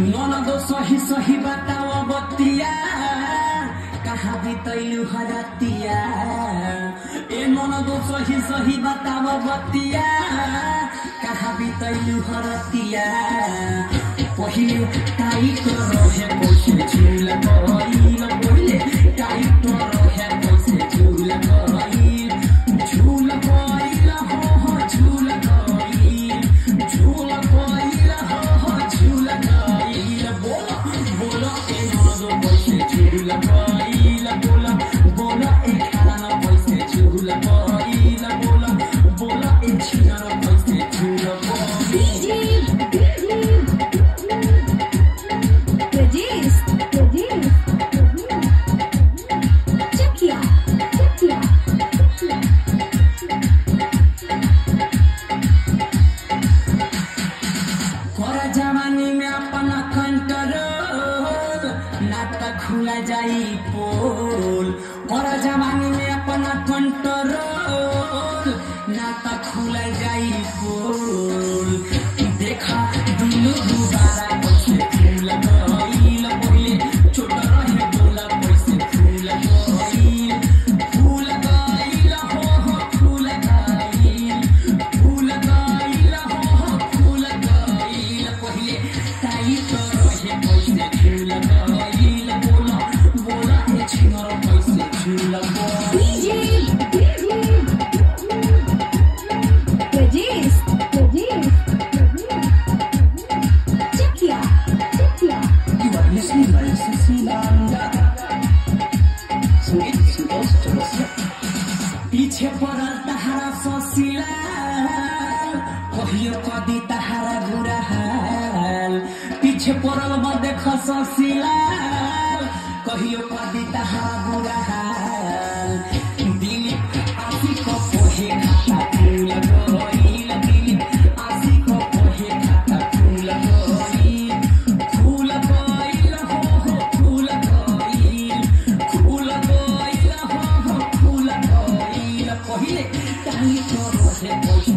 ननदो सही सही बताओ बतिया कहाँ बितैलु हरतिया ए ननदो सही सही बताओ बतिया कहाँ बितैलु हरतिया पहिले टाइट रहे पैसे झुल गइल पहिले टाइट रहे पैसे झुल गइल झुल गइल हो झुल गइल झुल गइल हो झुल गइल बोला ए ननदो पैसे झुल गइल बोला ए खाना पैसे झुल गइल बोला ए छिना पैसे झुल गइल जवानी में अपना कंट्रोल नाता खुला जाई पोल और जवानी में अपना कंट्रोल नाता खुला जाई पोल देखा दुनु दुबारा पैसे फूल गइल पहिले छोट रहे बोला पैसे फूल गइल फूल गइल हो फूल गइल फूल गइल हो फूल गइल पहिले टाइट रहे पैसे फूल गइल बोला ए छिनर पैसे फूल पीछे पड़ल तहारा ससिला कहियो कदी तहारा बुरा हाल पीछे पड़ल बा देख ससिला कहियो कदी तहारा बुरा हाल दिल आसी को पोहे खाता फूल गइल दिल आसी को पोहे खाता फूल गइल फूल गइल हो फूल गइल फूल गइल हो फूल गइल पहिले टाइट रहे पैसे